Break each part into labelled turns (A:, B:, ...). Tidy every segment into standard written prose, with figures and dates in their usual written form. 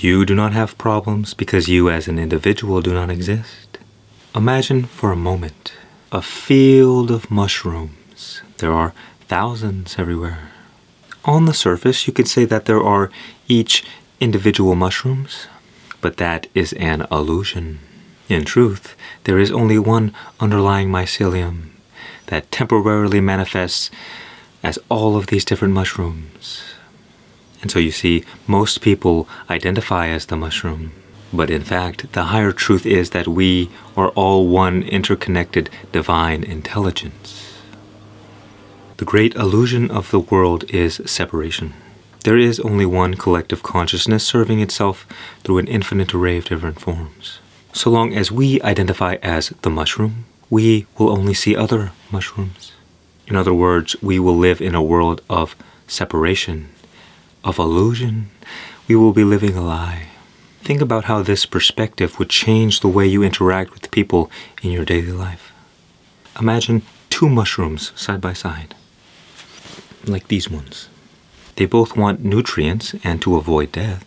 A: You do not have problems because you as an individual do not exist. Imagine for a moment a field of mushrooms. There are thousands everywhere. On the surface, you could say that there are each individual mushrooms, but that is an illusion. In truth, there is only one underlying mycelium that temporarily manifests as all of these different mushrooms. And so you see, most people identify as the mushroom, but in fact, the higher truth is that we are all one interconnected divine intelligence. The great illusion of the world is separation. There is only one collective consciousness serving itself through an infinite array of different forms. So long as we identify as the mushroom, we will only see other mushrooms. In other words, we will live in a world of separation, of illusion. We will be living a lie. Think about how this perspective would change the way you interact with people in your daily life. Imagine two mushrooms side by side, like these ones. They both want nutrients and to avoid death.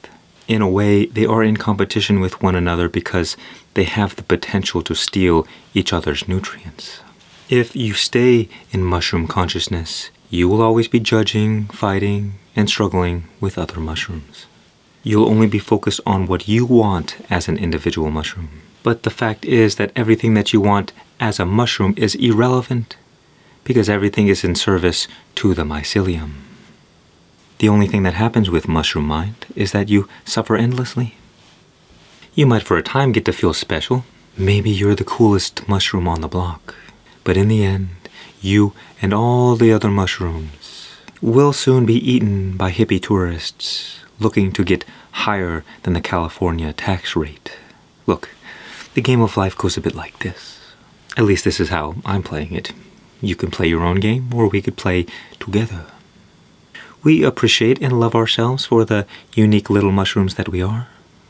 A: In a way, they are in competition with one another because they have the potential to steal each other's nutrients. If you stay in mushroom consciousness, you will always be judging, fighting, and struggling with other mushrooms. You'll only be focused on what you want as an individual mushroom. But the fact is that everything that you want as a mushroom is irrelevant because everything is in service to the mycelium. The only thing that happens with mushroom mind is that you suffer endlessly. You might for a time get to feel special. Maybe you're the coolest mushroom on the block. But in the end, you and all the other mushrooms will soon be eaten by hippie tourists looking to get higher than the California tax rate. Look, the game of life goes a bit like this. At least this is how I'm playing it. You can play your own game, or we could play together. We appreciate and love ourselves for the unique little mushrooms that we are,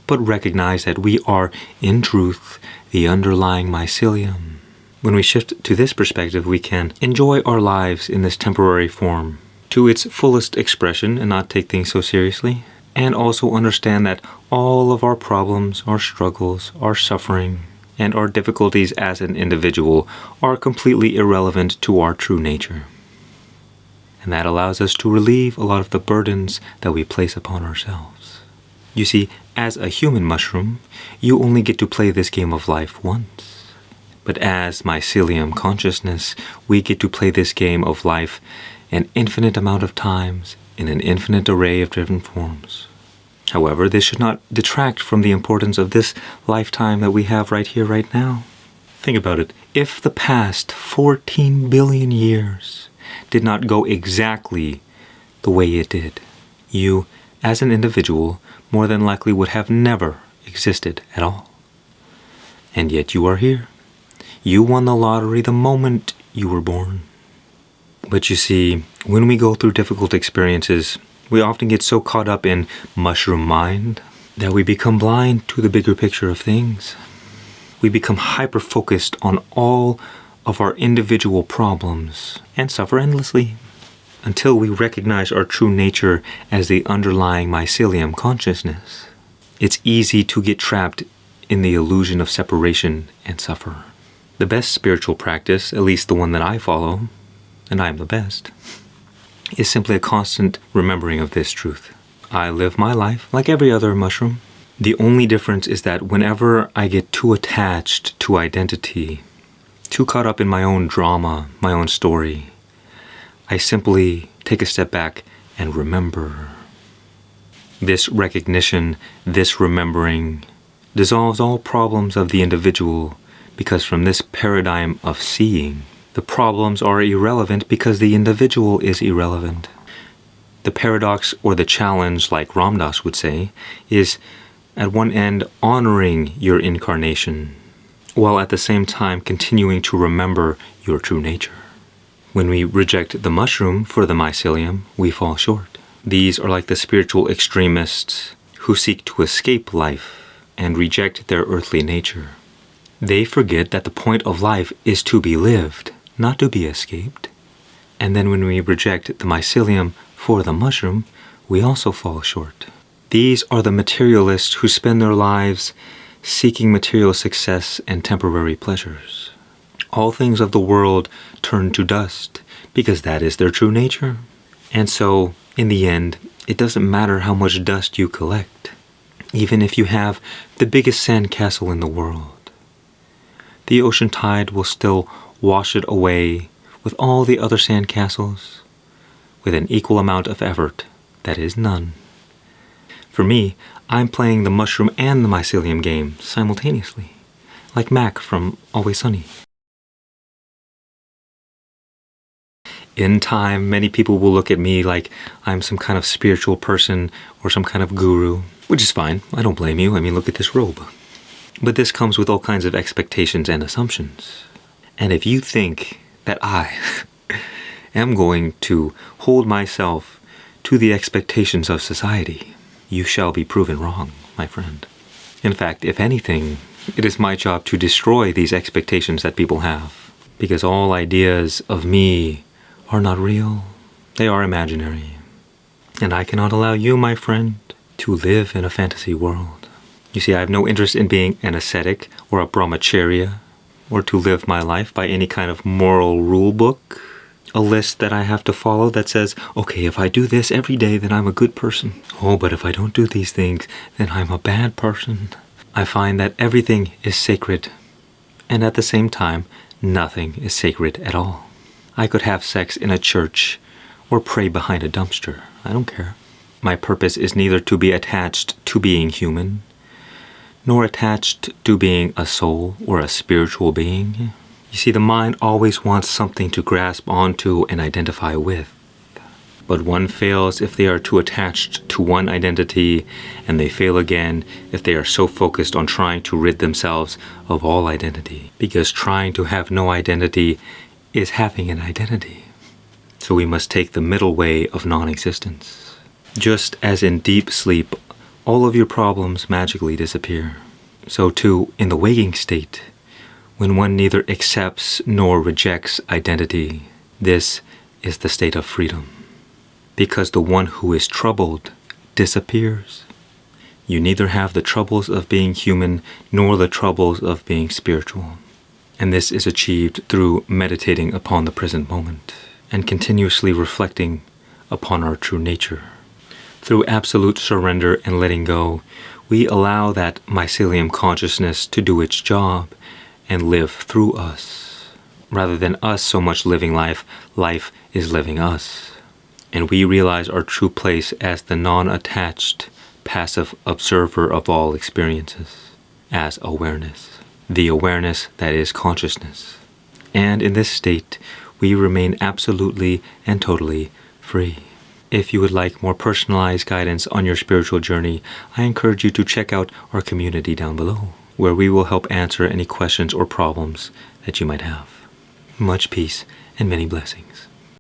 A: but recognize that we are, in truth, the underlying mycelium. When we shift to this perspective, we can enjoy our lives in this temporary form to its fullest expression and not take things so seriously, and also understand that all of our problems, our struggles, our suffering, and our difficulties as an individual are completely irrelevant to our true nature. And that allows us to relieve a lot of the burdens that we place upon ourselves. You see, as a human mushroom, you only get to play this game of life once. But as mycelium consciousness, we get to play this game of life an infinite amount of times in an infinite array of different forms. However, this should not detract from the importance of this lifetime that we have right here, right now. Think about it. If the past 14 billion years did not go exactly the way it did, you, as an individual, more than likely would have never existed at all. And yet you are here. You won the lottery the moment you were born. But you see, when we go through difficult experiences, we often get so caught up in mushroom mind that we become blind to the bigger picture of things. We become hyper-focused on all of our individual problems and suffer endlessly until we recognize our true nature as the underlying mycelium consciousness. It's easy to get trapped in the illusion of separation and suffer. The best spiritual practice, at least the one that I follow, and I am the best, is simply a constant remembering of this truth. I live my life like every other mushroom. The only difference is that whenever I get too attached to identity, too caught up in my own drama, my own story, I simply take a step back and remember. This recognition, this remembering, dissolves all problems of the individual, because from this paradigm of seeing, the problems are irrelevant because the individual is irrelevant. The paradox or the challenge, like Ram Dass would say, is at one end honoring your incarnation, while at the same time continuing to remember your true nature. When we reject the mushroom for the mycelium, we fall short. These are like the spiritual extremists who seek to escape life and reject their earthly nature. They forget that the point of life is to be lived, not to be escaped. And then when we reject the mycelium for the mushroom, we also fall short. These are the materialists who spend their lives seeking material success and temporary pleasures. All things of the world turn to dust because that is their true nature. And so, in the end, it doesn't matter how much dust you collect, even if you have the biggest sandcastle in the world. The ocean tide will still wash it away with all the other sandcastles with an equal amount of effort, that is none. For me, I'm playing the mushroom and the mycelium game simultaneously, like Mac from Always Sunny. In time, many people will look at me like I'm some kind of spiritual person or some kind of guru, which is fine. I don't blame you. I mean, look at this robe. But this comes with all kinds of expectations and assumptions. And if you think that I am going to hold myself to the expectations of society, you shall be proven wrong, my friend. In fact, if anything, it is my job to destroy these expectations that people have, because all ideas of me are not real. They are imaginary. And I cannot allow you, my friend, to live in a fantasy world. You see, I have no interest in being an ascetic or a brahmacharya, or to live my life by any kind of moral rule book, a list that I have to follow that says, okay, if I do this every day, then I'm a good person. Oh, but if I don't do these things, then I'm a bad person. I find that everything is sacred, and at the same time, nothing is sacred at all. I could have sex in a church or pray behind a dumpster. I don't care. My purpose is neither to be attached to being human, nor attached to being a soul or a spiritual being. You see, the mind always wants something to grasp onto and identify with. But one fails if they are too attached to one identity, and they fail again if they are so focused on trying to rid themselves of all identity. Because trying to have no identity is having an identity. So we must take the middle way of non-existence. Just as in deep sleep, all of your problems magically disappear. So too, in the waking state, when one neither accepts nor rejects identity, this is the state of freedom. Because the one who is troubled disappears. You neither have the troubles of being human nor the troubles of being spiritual. And this is achieved through meditating upon the present moment and continuously reflecting upon our true nature. Through absolute surrender and letting go, we allow that mycelium consciousness to do its job and live through us. Rather than us so much living life, life is living us. And we realize our true place as the non-attached, passive observer of all experiences, as awareness, the awareness that is consciousness. And in this state, we remain absolutely and totally free. If you would like more personalized guidance on your spiritual journey, I encourage you to check out our community down below, where we will help answer any questions or problems that you might have. Much peace and many blessings.